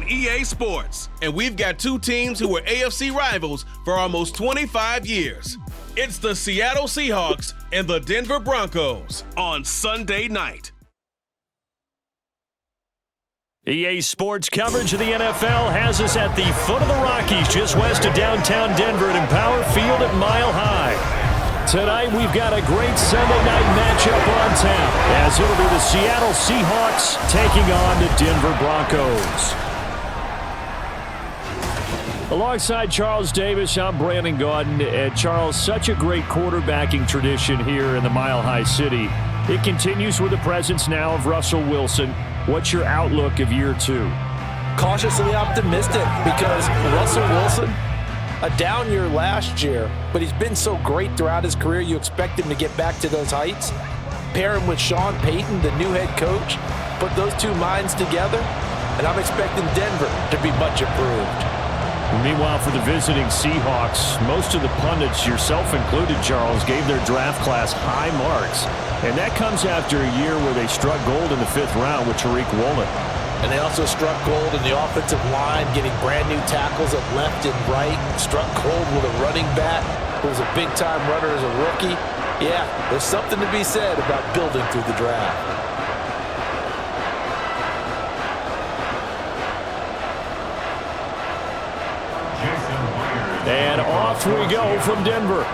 EA Sports. And we've got two teams who were AFC rivals for almost 25 years. It's the Seattle Seahawks and the Denver Broncos on Sunday night. EA Sports coverage of the NFL has us at the foot of the Rockies, just west of downtown Denver at Empower Field at Mile High. Tonight, we've got a great Sunday night matchup on tap, as it'll be the Seattle Seahawks taking on the Denver Broncos. Alongside Charles Davis, I'm Brandon Gaudin. And Charles, such a great quarterbacking tradition here in the Mile High City. It continues with the presence now of Russell Wilson. What's your outlook of year two? Cautiously optimistic, because Russell Wilson, a down year last year, but he's been so great throughout his career, you expect him to get back to those heights. Pair him with Sean Payton, the new head coach, put those two minds together, and I'm expecting Denver to be much improved. Meanwhile, for the visiting Seahawks, most of the pundits, yourself included, Charles, gave their draft class high marks. And that comes after a year where they struck gold in the 5th round with Tariq Woolen. And they also struck gold in the offensive line, getting brand new tackles at left and right. Struck gold with a running back who was a big-time runner as a rookie. Yeah, there's something to be said about building through the draft. And off we go from Denver.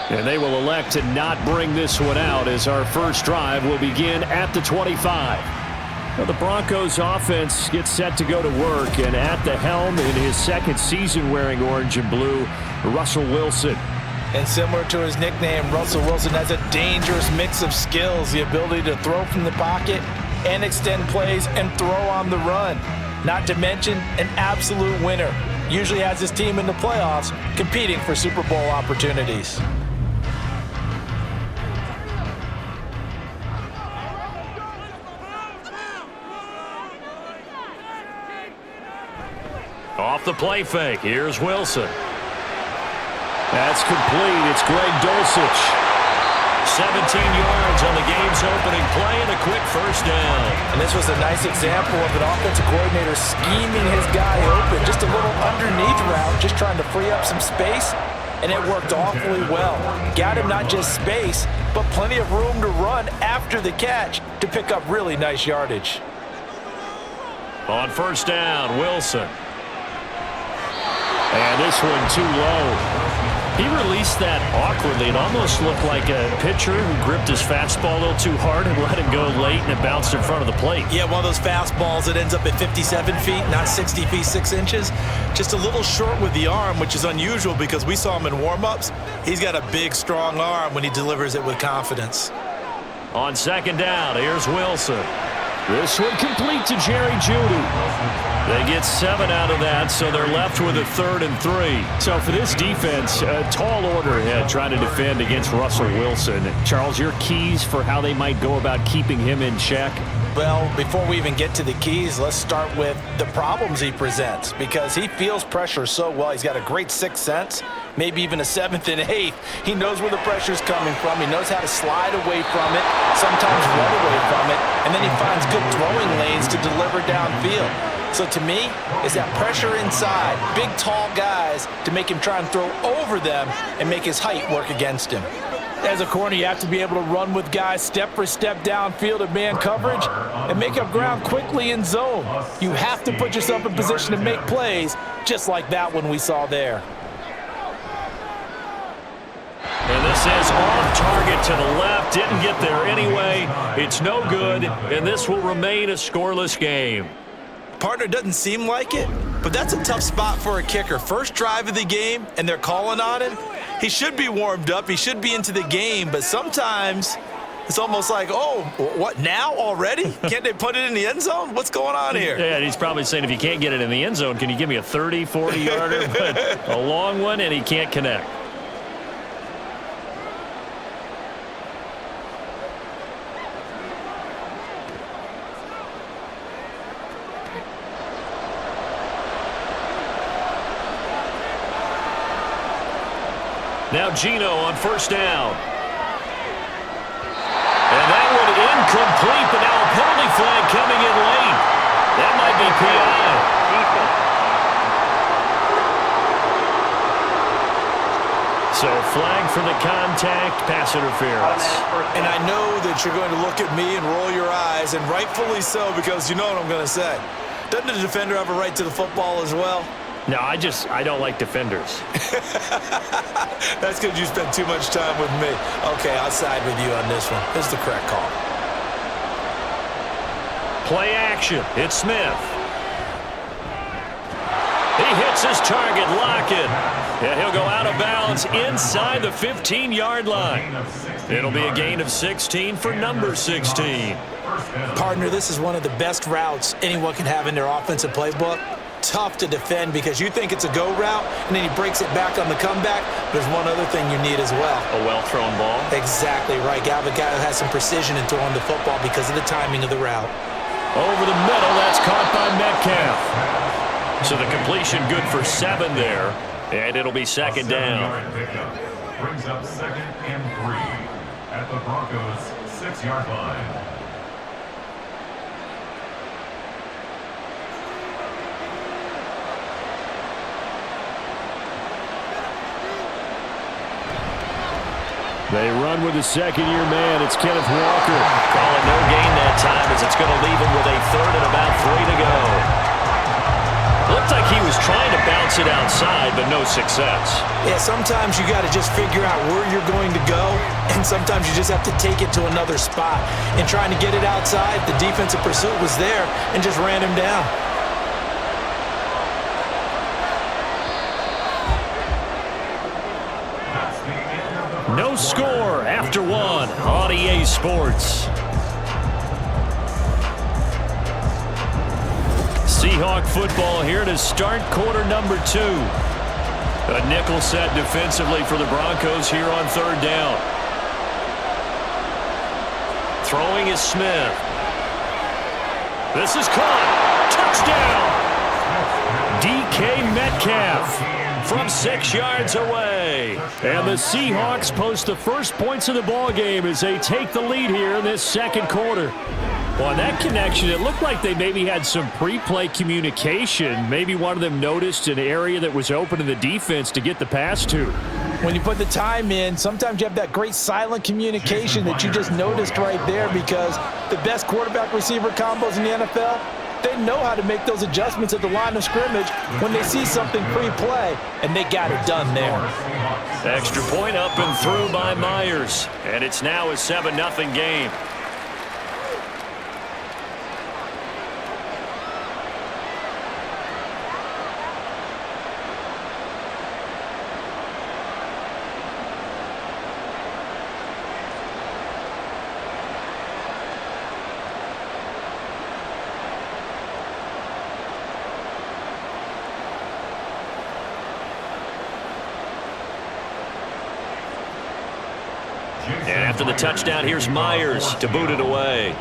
And they will elect to not bring this one out, as our first drive will begin at the 25. Now, the Broncos offense gets set to go to work, and at the helm in his second season wearing orange and blue, Russell Wilson. And similar to his nickname, Russell Wilson has a dangerous mix of skills, the ability to throw from the pocket and extend plays and throw on the run. Not to mention an absolute winner. Usually has his team in the playoffs competing for Super Bowl opportunities. Off the play fake, here's Wilson. That's complete, it's Greg Dulcich. 17 yards on the game's opening play and a quick first down. And this was a nice example of an offensive coordinator scheming his guy open. Just a little underneath route, just trying to free up some space, and it worked awfully well. Got him not just space, but plenty of room to run after the catch to pick up really nice yardage. On first down, Wilson. And this one too low. He released that awkwardly. It almost looked like a pitcher who gripped his fastball a little too hard and let it go late, and it bounced in front of the plate. Yeah, one of those fastballs that ends up at 57 feet, not 60 feet, 6 inches. Just a little short with the arm, which is unusual because we saw him in warm-ups. He's got a big, strong arm when he delivers it with confidence. On second down, here's Wilson. This one complete to Jerry Jeudy. They get 7 out of that, so they're left with a 3rd and 3. So for this defense, a tall order ahead trying to defend against Russell Wilson. Charles, your keys for how they might go about keeping him in check? Well, before we even get to the keys, let's start with the problems he presents, because he feels pressure so well. He's got a great 6th sense, maybe even a 7th and 8th. He knows where the pressure's coming from. He knows how to slide away from it, sometimes run away from it, and then he finds good throwing lanes to deliver downfield. So to me, it's that pressure inside, big, tall guys to make him try and throw over them and make his height work against him. As a corner, you have to be able to run with guys step for step downfield in man coverage and make up ground quickly in zone. You have to put yourself in position to make plays, just like that one we saw there. And this is off target to the left. Didn't get there anyway. It's no good, and this will remain a scoreless game. Partner doesn't seem like it, but that's a tough spot for a kicker. First drive of the game, and they're calling on him. He should be warmed up. He should be into the game, but sometimes it's almost like, oh, what, now already? Can't they put it in the end zone? What's going on here? Yeah, he's probably saying, if you can't get it in the end zone, can you give me a 30, 40-yarder? But a long one, and he can't connect. Now Gino on first down. And that one incomplete, contact, pass interference. And I know that you're going to look at me and roll your eyes, and rightfully so, because you know what I'm going to say. Doesn't the defender have a right to the football as well? No, I don't like defenders. That's because you spend too much time with me. Okay, I'll side with you on this one. This is the correct call. Play action. It's Smith. He hits his target, Lockett. And he'll go out of bounds inside the 15-yard line. It'll be a gain of 16 for number 16. Partner, this is one of the best routes anyone can have in their offensive playbook. Tough to defend because you think it's a go route, and then he breaks it back on the comeback. There's one other thing you need as well. A well-thrown ball? Exactly right. You have a guy who has some precision in throwing the football because of the timing of the route. Over the middle, that's caught by Metcalf. So the completion good for 7 there, and it'll be second down. Brings up 2nd and 3 at the Broncos' 6-yard line. They run with the second-year man. It's Kenneth Walker. Calling no gain that time as it's going to leave him with a 3rd and about 3 to go. Looked like he was trying to bounce it outside, but no success. Yeah, sometimes you got to just figure out where you're going to go, and sometimes you just have to take it to another spot. And trying to get it outside, the defensive pursuit was there and just ran him down. No score after 1 on EA Sports. Seahawk football here to start quarter number 2. A nickel set defensively for the Broncos here on 3rd down. Throwing is Smith. This is caught. Touchdown. DK Metcalf from 6 yards away. And the Seahawks post the first points of the ball game as they take the lead here in this second quarter. Well, on that connection, it looked like they maybe had some pre-play communication. Maybe one of them noticed an area that was open in the defense to get the pass to. When you put the time in, sometimes you have that great silent communication that you just noticed right there, because the best quarterback-receiver combos in the NFL, they know how to make those adjustments at the line of scrimmage when they see something pre-play, and they got it done there. Extra point up and through by Myers, and it's now a 7-0 game. And after the touchdown, here's Myers to boot it away.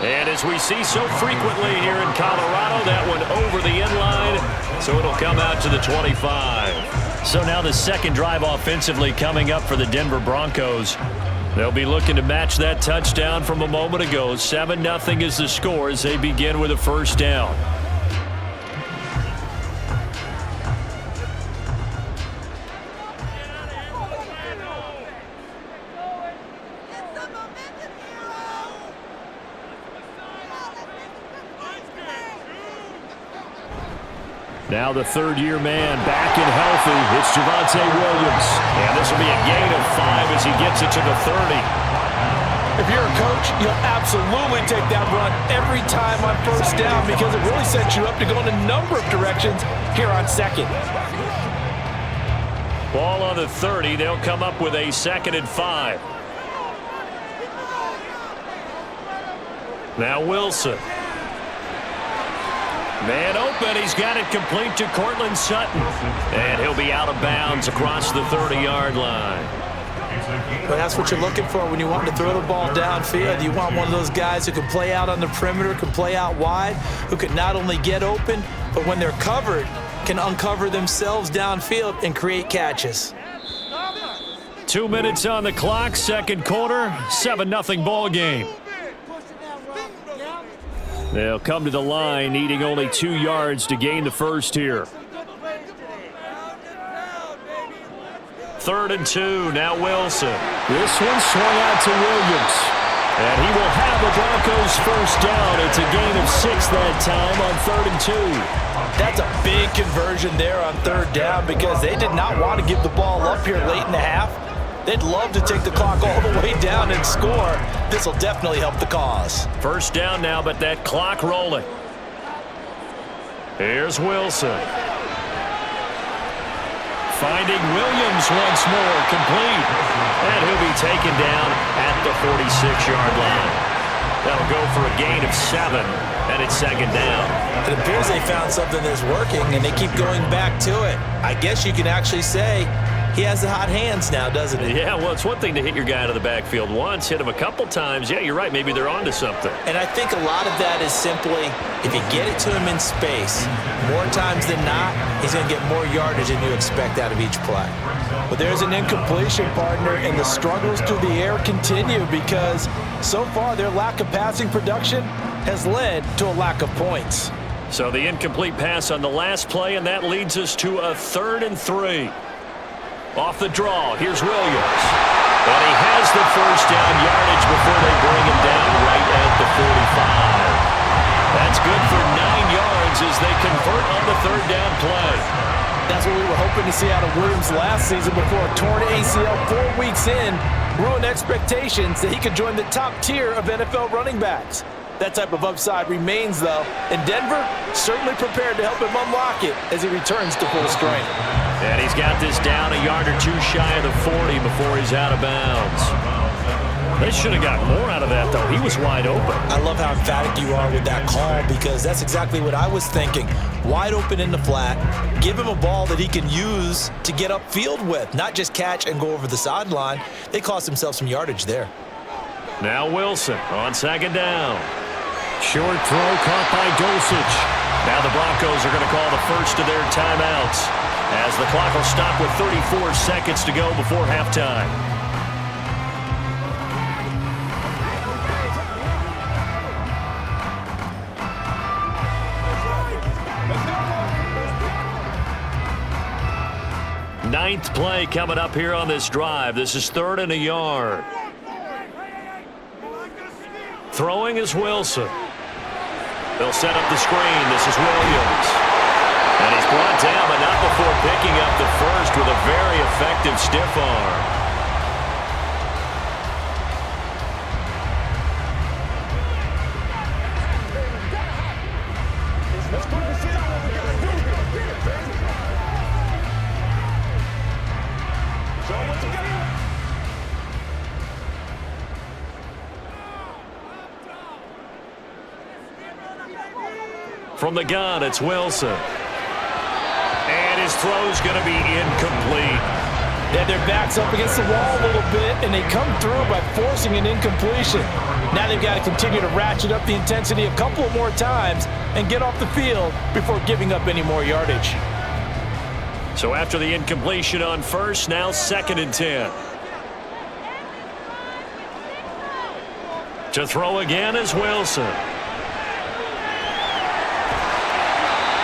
And as we see so frequently here in Colorado, that one over the end line, so it'll come out to the 25. So now the second drive offensively coming up for the Denver Broncos. They'll be looking to match that touchdown from a moment ago. 7-0 is the score as they begin with a first down. Now the third-year man back and healthy. It's Javonte Williams. And this will be a gain of 5 as he gets it to the 30. If you're a coach, you'll absolutely take that run every time on first down because it really sets you up to go in a number of directions here on second. Ball on the 30. They'll come up with a 2nd and 5. Now Wilson. Man open, he's got it complete to Cortland Sutton. And he'll be out of bounds across the 30-yard line. But that's what you're looking for when you want to throw the ball downfield. You want one of those guys who can play out on the perimeter, can play out wide, who can not only get open, but when they're covered, can uncover themselves downfield and create catches. 2 minutes on the clock, second quarter, 7-0 ball game. They'll come to the line, needing only 2 yards to gain the first here. 3rd and 2, now Wilson. This one swung out to Williams. And he will have the Broncos first down. It's a gain of 6 that time on 3rd and 2. That's a big conversion there on 3rd down because they did not want to give the ball up here late in the half. They'd love to take the clock all the way down and score. This will definitely help the cause. First down now, but that clock rolling. Here's Wilson. Finding Williams once more, complete. And he'll be taken down at the 46-yard line. That'll go for a gain of 7, and it's 2nd down. It appears they found something that's working, and they keep going back to it. I guess you can actually say he has the hot hands now, doesn't he? Yeah, well, it's one thing to hit your guy out of the backfield once, hit him a couple times. Yeah, you're right. Maybe they're onto something. And I think a lot of that is simply if you get it to him in space, more times than not, he's going to get more yardage than you expect out of each play. But there's an incompletion, partner, and the struggles through the air continue because so far their lack of passing production has led to a lack of points. So the incomplete pass on the last play, and that leads us to a 3rd and 3. Off the draw, here's Williams. And he has the first down yardage before they bring him down right at the 45. That's good for 9 yards as they convert on the 3rd down play. That's what we were hoping to see out of Williams last season before a torn ACL 4 weeks in ruined expectations that he could join the top tier of NFL running backs. That type of upside remains, though, and Denver certainly prepared to help him unlock it as he returns to full strength. And he's got this down a yard or two shy of the 40 before he's out of bounds. They should have got more out of that, though. He was wide open. I love how emphatic you are with that call because that's exactly what I was thinking. Wide open in the flat. Give him a ball that he can use to get upfield with, not just catch and go over the sideline. They cost themselves some yardage there. Now Wilson on 2nd down. Short throw caught by Dulcich. Now the Broncos are going to call the first of their timeouts as the clock will stop with 34 seconds to go before halftime. Ninth play coming up here on this drive. This is 3rd and a yard. Throwing is Wilson. They'll set up the screen. This is Williams. And he's brought down, but not before picking up the first with a very effective stiff arm. From the gun, it's Wilson. And his throw's going to be incomplete. They had their backs up against the wall a little bit, and they come through by forcing an incompletion. Now they've got to continue to ratchet up the intensity a couple more times and get off the field before giving up any more yardage. So after the incompletion on first, now 2nd and 10. To throw again is Wilson.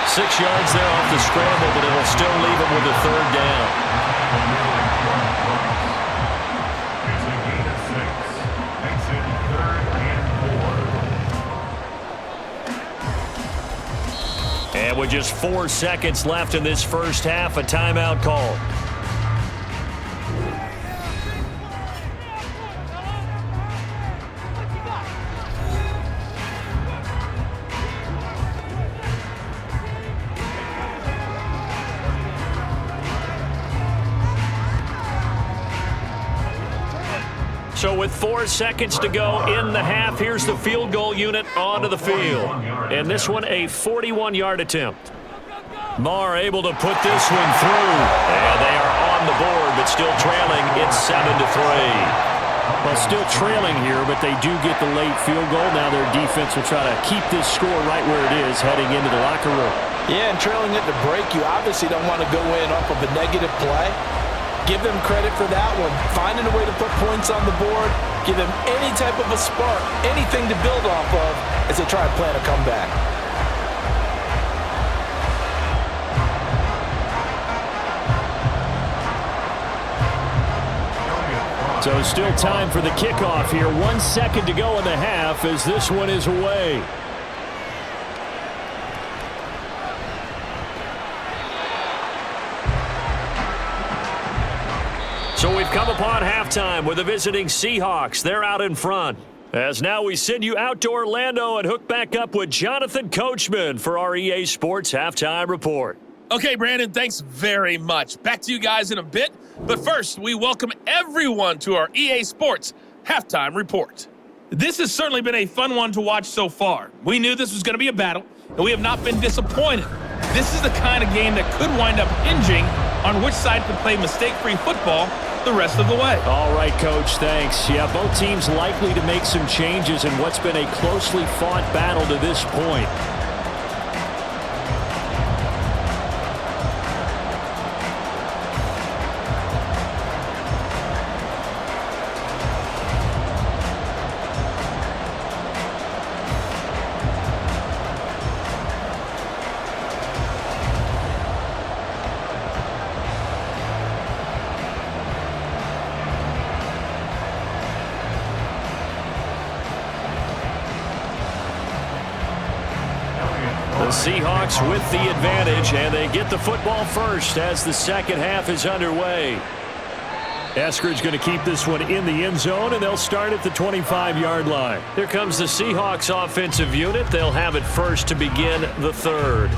6 yards there off the scramble, but it will still leave him with a 3rd down. It's a gain of 6. Makes it 3rd and 4. And with just 4 seconds left in this first half, a timeout call. So with 4 seconds to go in the half, here's the field goal unit onto the field. And this one a 41-yard attempt. Marr able to put this one through. And they are on the board, but still trailing. It's 7-3. Well, still trailing here, but they do get the late field goal. Now their defense will try to keep this score right where it is heading into the locker room. Yeah, and trailing at the break, you obviously don't want to go in off of a negative play. Give them credit for that one. Finding a way to put points on the board. Give them any type of a spark, anything to build off of as they try and plan a comeback. So still time for the kickoff here. 1 second to go in the half as this one is away. So we've come upon halftime with the visiting Seahawks. They're out in front. As now we send you out to Orlando and hook back up with Jonathan Coachman for our EA Sports Halftime Report. Okay, Brandon, thanks very much. Back to you guys in a bit. But first, we welcome everyone to our EA Sports Halftime Report. This has certainly been a fun one to watch so far. We knew this was going to be a battle, and we have not been disappointed. This is the kind of game that could wind up hinging on which side can play mistake-free football the rest of the way. All right, Coach, thanks. Yeah, both teams likely to make some changes in what's been a closely fought battle to this point. The Seahawks with the advantage, and they get the football first as the second half is underway. Eskridge going to keep this one in the end zone, and they'll start at the 25-yard line. Here comes the Seahawks offensive unit. They'll have it first to begin the third.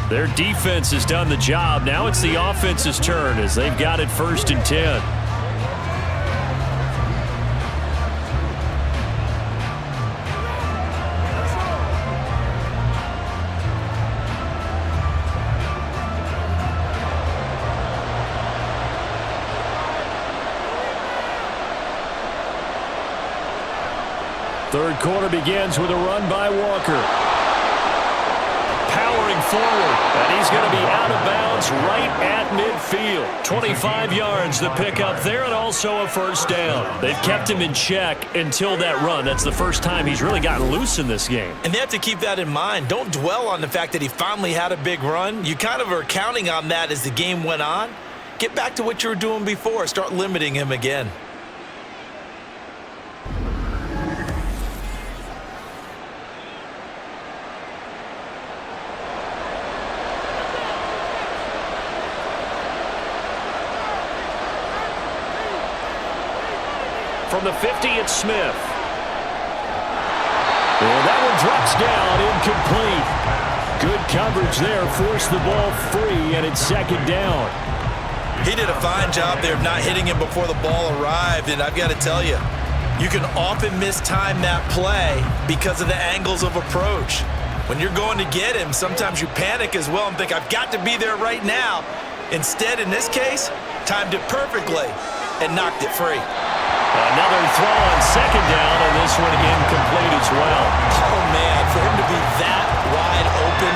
Their defense has done the job. Now it's the offense's turn as they've got it 1st and 10. Third quarter begins with a run by Walker. Powering forward, and he's going to be out of bounds right at midfield. 25 yards the pickup there, and also a first down. They've kept him in check until that run. That's the first time he's really gotten loose in this game. And they have to keep that in mind. Don't dwell on the fact that he finally had a big run. You kind of are counting on that as the game went on. Get back to what you were doing before. Start limiting him again. From the 50, it's Smith. And that one drops down, incomplete. Good coverage there, forced the ball free, and it's second down. He did a fine job there of not hitting him before the ball arrived, and I've got to tell you, you can often mistime that play because of the angles of approach. When you're going to get him, sometimes you panic as well and think, I've got to be there right now. Instead, in this case, timed it perfectly and knocked it free. Another throw on second down, and this one incomplete as well. Oh, man, for him to be that wide open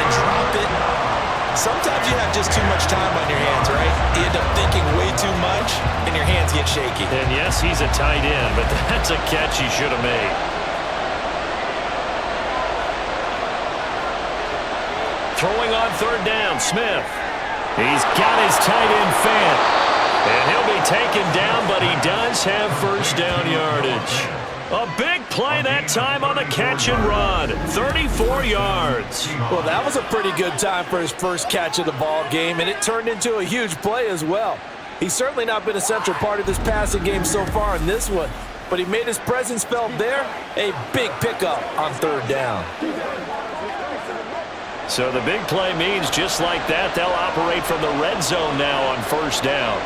and drop it, sometimes you have just too much time on your hands, right? You end up thinking way too much, and your hands get shaky. And yes, he's a tight end, but that's a catch he should have made. Throwing on third down, Smith. He's got his tight end fan. And he'll be taken down, but he does have first down yardage. A big play that time on the catch and run. 34 yards. Well, that was a pretty good time for his first catch of the ball game, and it turned into a huge play as well. He's certainly not been a central part of this passing game so far in this one, but he made his presence felt there. A big pickup on third down. So the big play means just like that, they'll operate from the red zone now on first down.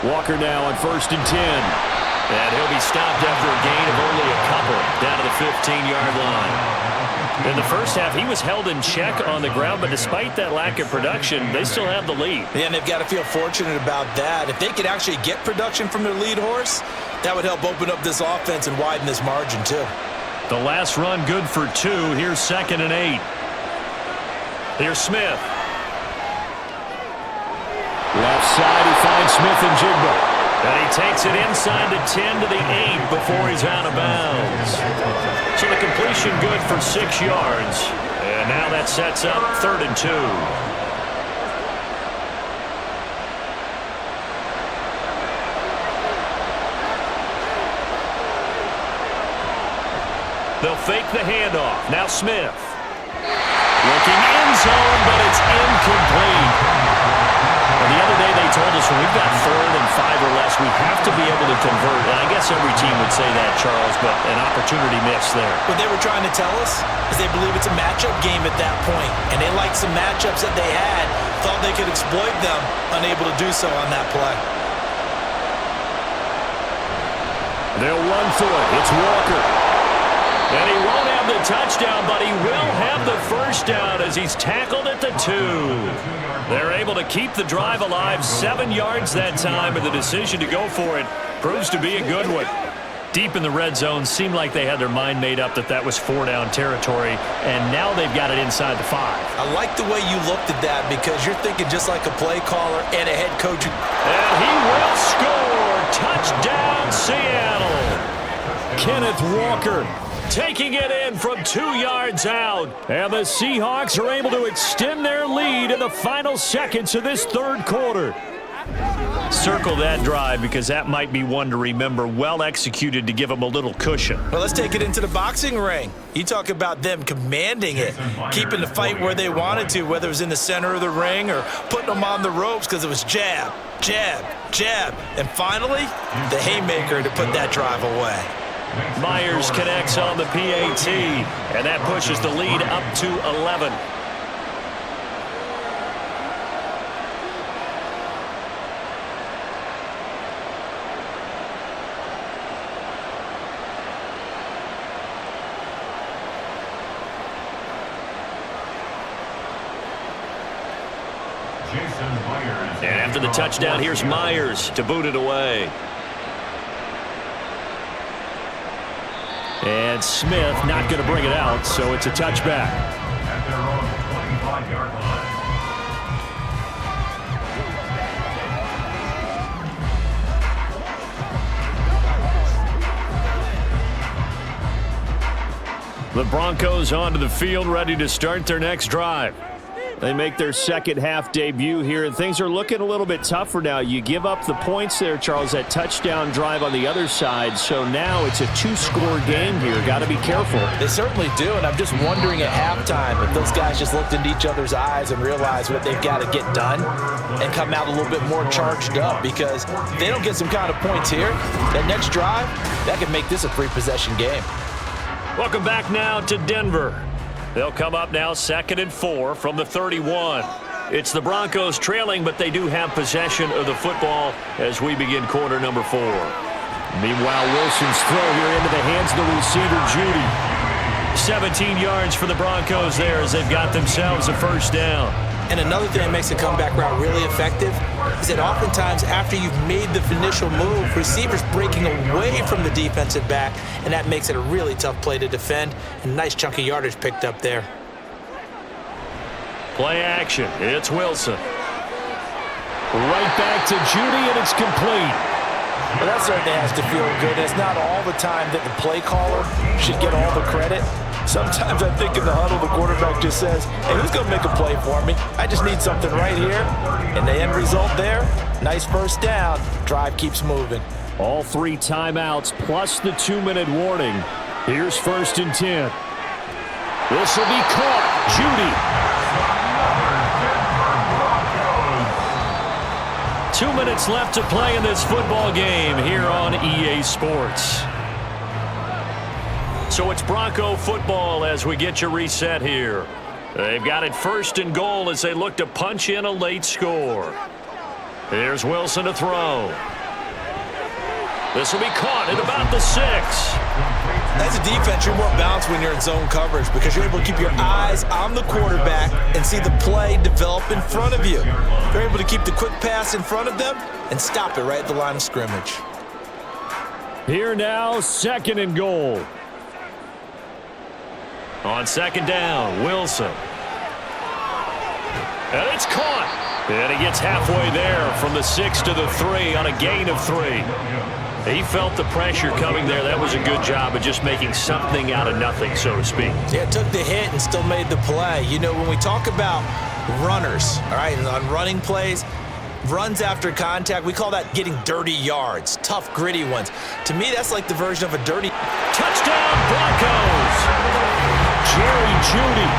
Walker now on 1st and 10. And he'll be stopped after a gain of only a couple down to the 15-yard line. In the first half, he was held in check on the ground, but despite that lack of production, they still have the lead. Yeah, and they've got to feel fortunate about that. If they could actually get production from their lead horse, that would help open up this offense and widen this margin too. The last run good for 2. Here's 2nd and 8. Here's Smith. Left side, he finds Smith and Jigba. And he takes it inside the 10 to the 8 before he's out of bounds. So the completion good for 6 yards. And now that sets up 3rd and 2. They'll fake the handoff. Now Smith. Looking end zone, but it's incomplete. And the other day they told us when we've got 3rd and 5 or less, we have to be able to convert. And I guess every team would say that, Charles, but an opportunity missed there. What they were trying to tell us is they believe it's a matchup game at that point. And they liked some matchups that they had, thought they could exploit them, unable to do so on that play. They'll run for it. It's Walker. And he won't have the touchdown, but he will have the first down as he's tackled at the 2. They're able to keep the drive alive, 7 yards that time, and the decision to go for it proves to be a good one. Deep in the red zone, seemed like they had their mind made up that that was 4-down territory, and now they've got it inside the 5. I like the way you looked at that because you're thinking just like a play caller and a head coach. And he will score. Touchdown, Seattle. Kenneth Walker taking it in from 2 yards out. And the Seahawks are able to extend their lead in the final seconds of this 3rd quarter. Circle that drive because that might be one to remember. Well executed to give them a little cushion. Well, let's take it into the boxing ring. You talk about them commanding it, keeping the fight where they wanted to, whether it was in the center of the ring or putting them on the ropes because it was jab, jab, jab. And finally, the haymaker to put that drive away. Myers connects on the PAT, and that pushes the lead up to 11. And after the touchdown, here's Myers to boot it away. And Smith not going to bring it out, so it's a touchback. At their own 25-yard line. The Broncos onto the field, ready to start their next drive. They make their second half debut here, and things are looking a little bit tougher now. You give up the points there, Charles, that touchdown drive on the other side. So now it's a 2-score game here. Got to be careful. They certainly do, and I'm just wondering at halftime if those guys just looked into each other's eyes and realized what they've got to get done and come out a little bit more charged up, because if they don't get some kind of points here, that next drive, that could make this a 3-possession game. Welcome back now to Denver. They'll come up now 2nd and 4 from the 31. It's the Broncos trailing, but they do have possession of the football as we begin quarter number 4. Meanwhile, Wilson's throw here into the hands of the receiver, Judy. 17 yards for the Broncos there as they've got themselves a first down. And another thing that makes the comeback route really effective is that oftentimes after you've made the initial move, receivers breaking away from the defensive back, and that makes it a really tough play to defend. And nice chunk of yardage picked up there. Play action. It's Wilson. Right back to Judy, and it's complete. Well, that certainly has to feel good. It's not all the time that the play caller should get all the credit. Sometimes I think in the huddle, the quarterback just says, hey, who's going to make a play for me? I just need something right here. And the end result there, nice first down. Drive keeps moving. All 3 timeouts plus the 2-minute warning. Here's 1st and 10. This will be caught. Judy. 2 minutes left to play in this football game here on EA Sports. So it's Bronco football as we get your reset here. They've got it 1st and goal as they look to punch in a late score. Here's Wilson to throw. This will be caught at about the 6. As a defense, you're more balanced when you're in zone coverage because you're able to keep your eyes on the quarterback and see the play develop in front of you. You're able to keep the quick pass in front of them and stop it right at the line of scrimmage. Here now, 2nd and goal. On 2nd down, Wilson. And it's caught. And he gets halfway there from the 6 to the 3 on a gain of 3. He felt the pressure coming there. That was a good job of just making something out of nothing, so to speak. Yeah, took the hit and still made the play. You know, when we talk about runners, all right, and on running plays, runs after contact. We call that getting dirty yards, tough, gritty ones. To me, that's like the version of a dirty. Touchdown, Broncos! Jerry Jeudy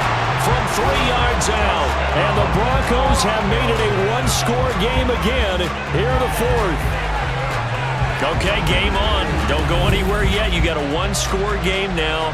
from 3 yards out. And the Broncos have made it a one-score game again here in the fourth. Okay, game on. Don't go anywhere yet. You got a one-score game now.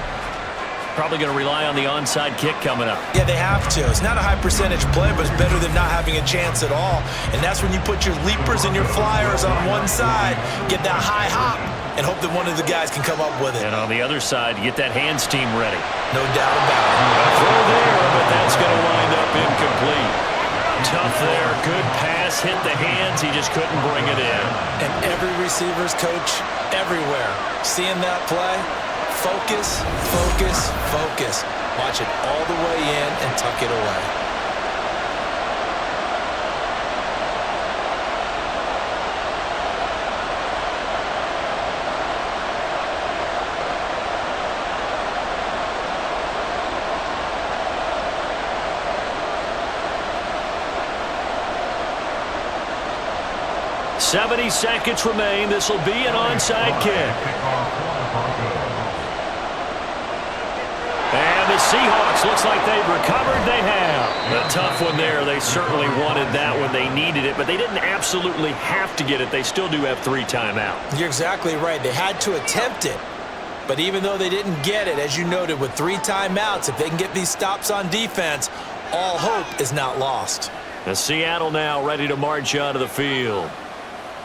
Probably going to rely on the onside kick coming up. Yeah, they have to. It's not a high percentage play, but it's better than not having a chance at all. And that's when you put your leapers and your flyers on one side, get that high hop, and hope that one of the guys can come up with it. And on the other side, get that hands team ready. No doubt about it. Throw there, but that's going to wind up incomplete. Tough there. Good pass. Hit the hands. He just couldn't bring it in. And every receiver's coach everywhere, seeing that play, focus, focus, focus. Watch it all the way in and tuck it away. "70 seconds remain. This will be an onside kick. And the Seahawks, looks like they've recovered. They have. A tough one there. They certainly wanted that when they needed it, but they didn't absolutely have to get it. They still do have 3 timeouts. You're exactly right. They had to attempt it. But even though they didn't get it, as you noted, with 3 timeouts, if they can get these stops on defense, all hope is not lost. The Seattle now ready to march onto the field.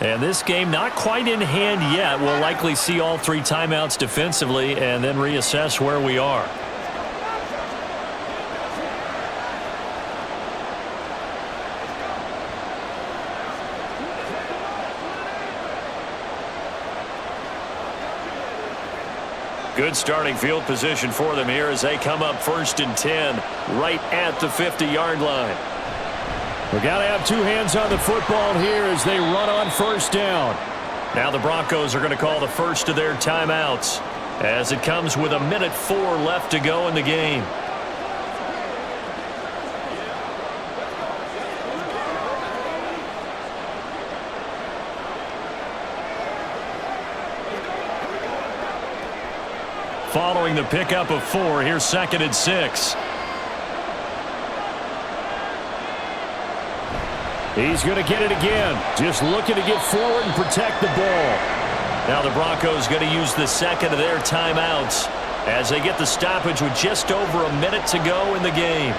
And this game not quite in hand yet. We'll likely see all 3 timeouts defensively and then reassess where we are. Good starting field position for them here as they come up 1st and 10 right at the 50-yard line. We got to have 2 hands on the football here as they run on 1st down. Now the Broncos are going to call the first of their timeouts as it comes with 1:04 left to go in the game. Following the pickup of 4, here's 2nd and 6. He's going to get it again. Just looking to get forward and protect the ball. Now the Broncos going to use the 2nd of their timeouts as they get the stoppage with just over 1 minute to go in the game.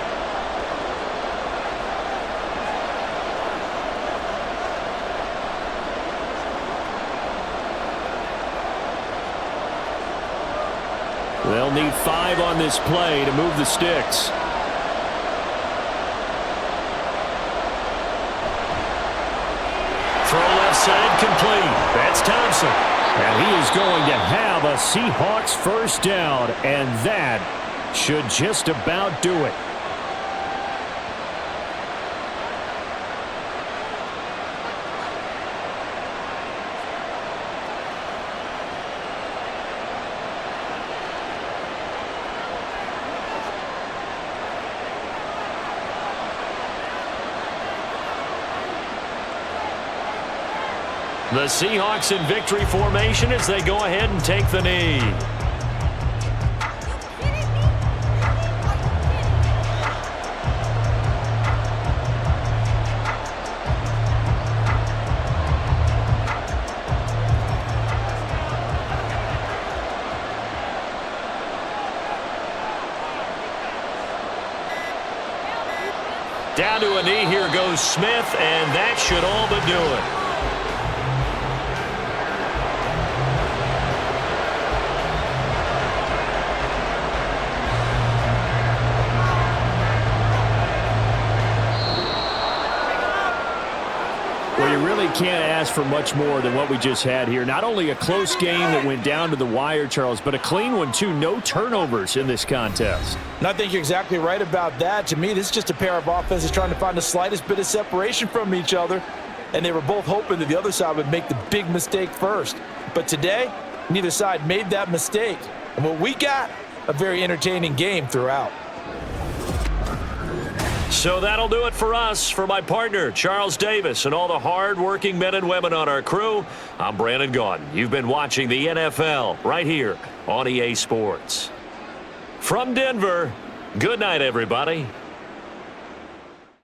They'll need 5 on this play to move the sticks. Throw left side complete. That's Thompson. And he is going to have a Seahawks 1st down, and that should just about do it. The Seahawks in victory formation as they go ahead and take the knee. Down to a knee, here goes Smith, and that should all but do it. Well, you really can't ask for much more than what we just had here. Not only a close game that went down to the wire, Charles, but a clean one, too. No turnovers in this contest. And I think you're exactly right about that. To me, this is just a pair of offenses trying to find the slightest bit of separation from each other, and they were both hoping that the other side would make the big mistake first. But today, neither side made that mistake. And what we got, a very entertaining game throughout. So that'll do it for us. For my partner, Charles Davis, and all the hard-working men and women on our crew, I'm Brandon Gaudin. You've been watching the NFL right here on EA Sports. From Denver, good night, everybody.